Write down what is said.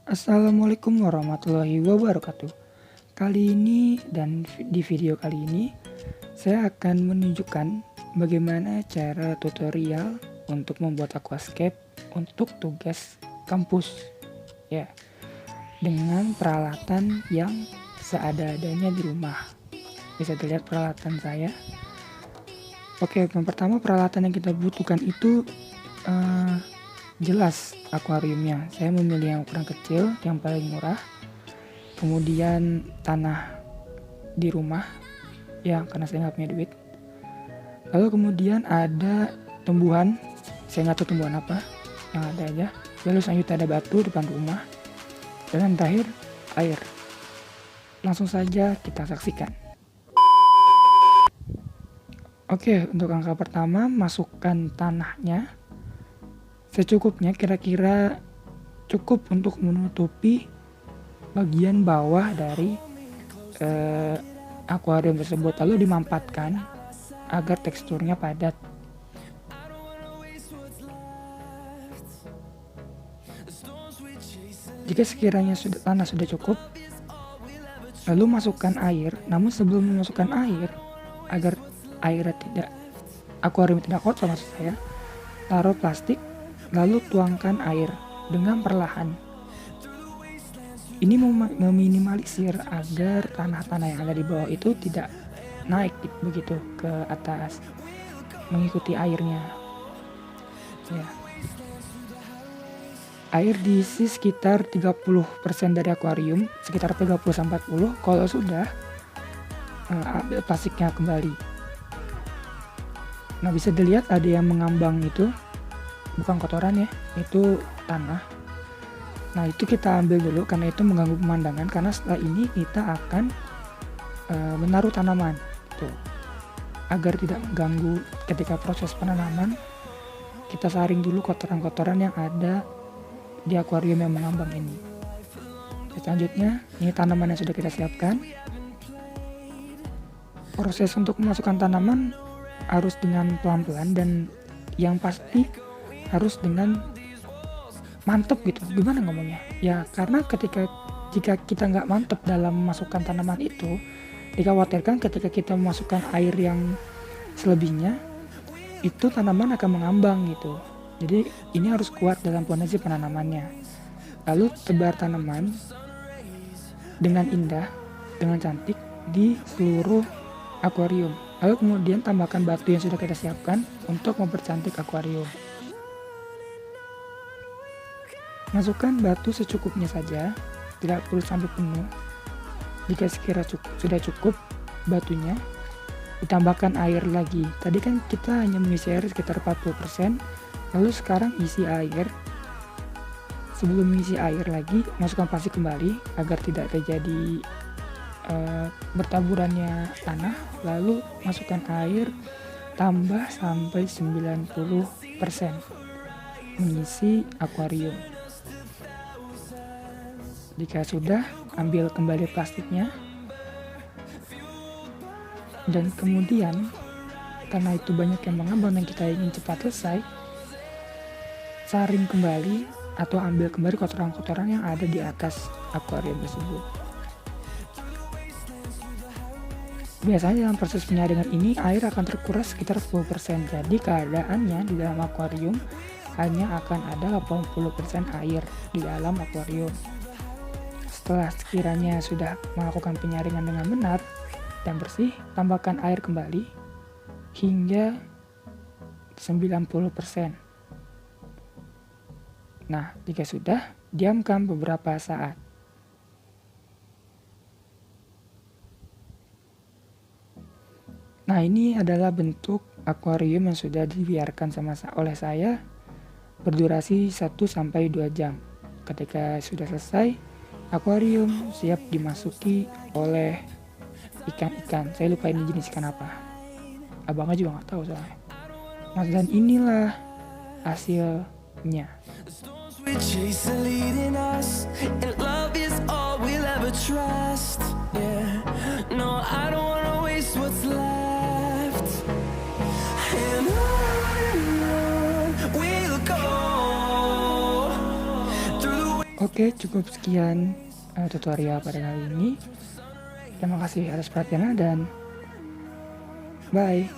Assalamualaikum warahmatullahi wabarakatuh. Kali ini dan di video kali ini saya akan menunjukkan bagaimana cara tutorial untuk membuat aquascape untuk tugas kampus ya, dengan peralatan yang seada-adanya di rumah. Bisa dilihat peralatan saya. Oke, yang pertama peralatan yang kita butuhkan itu jelas akuariumnya. Saya memilih yang ukuran kecil, yang paling murah. Kemudian tanah di rumah, ya karena saya nggak punya duit. Lalu kemudian ada tumbuhan, saya nggak tahu tumbuhan apa, yang ada aja. Lalu selanjutnya ada batu depan rumah. Dan yang terakhir air. Langsung saja kita saksikan. Oke, untuk angka pertama masukkan tanahnya secukupnya, kira-kira cukup untuk menutupi bagian bawah dari akuarium tersebut, lalu dimampatkan agar teksturnya padat. Jika sekiranya tanah sudah cukup, lalu masukkan air. Namun sebelum memasukkan air, agar akuarium tidak kotor maksud saya, taruh plastik lalu tuangkan air dengan perlahan. Ini meminimalisir agar tanah-tanah yang ada di bawah itu tidak naik begitu ke atas mengikuti airnya ya. Air diisi sekitar 30% dari akuarium, sekitar 30-40. Kalau sudah, ambil plastiknya kembali. Nah, bisa dilihat ada yang mengambang, itu bukan kotoran ya, itu tanah. Nah, itu kita ambil dulu karena itu mengganggu pemandangan, karena setelah ini kita akan menaruh tanaman tuh. Agar tidak mengganggu ketika proses penanaman, kita saring dulu kotoran-kotoran yang ada di akuarium yang mengambang ini. Selanjutnya, ini tanaman yang sudah kita siapkan. Proses untuk memasukkan tanaman harus dengan pelan-pelan dan yang pasti harus dengan mantep gitu. Gimana ngomongnya ya, karena jika kita nggak mantep dalam memasukkan tanaman itu, dikhawatirkan ketika kita memasukkan air yang selebihnya, itu tanaman akan mengambang gitu. Jadi ini harus kuat dalam fondasi penanamannya. Lalu tebar tanaman dengan indah, dengan cantik di seluruh akuarium. Lalu kemudian tambahkan batu yang sudah kita siapkan untuk mempercantik akuarium. Masukkan batu secukupnya saja, tidak perlu sampai penuh. Jika sekira sudah cukup batunya, ditambahkan air lagi. Tadi kan kita hanya mengisi air sekitar 40%, lalu sekarang isi air. Sebelum mengisi air lagi, masukkan plastik kembali agar tidak terjadi bertaburannya tanah. Lalu masukkan air, tambah sampai 90%, mengisi akuarium. Jika sudah, ambil kembali plastiknya, dan kemudian karena itu banyak yang mengambang dan kita ingin cepat selesai, saring kembali atau ambil kembali kotoran-kotoran yang ada di atas akuarium tersebut. Biasanya dalam proses penyaringan ini air akan terkuras sekitar 10%, jadi keadaannya di dalam akuarium hanya akan ada 80% air di dalam akuarium. Setelah sekiranya sudah melakukan penyaringan dengan benar dan bersih, tambahkan air kembali hingga 90%. Nah, jika sudah, diamkan beberapa saat. Nah, ini adalah bentuk akuarium yang sudah dibiarkan oleh saya berdurasi 1-2 jam. Ketika sudah selesai, akuarium siap dimasuki oleh ikan-ikan. Saya lupa ini jenis ikan apa. Abangnya juga nggak tahu soalnya. Mas, dan inilah hasilnya. Oke, cukup sekian tutorial pada kali ini. Terima kasih atas perhatiannya dan bye.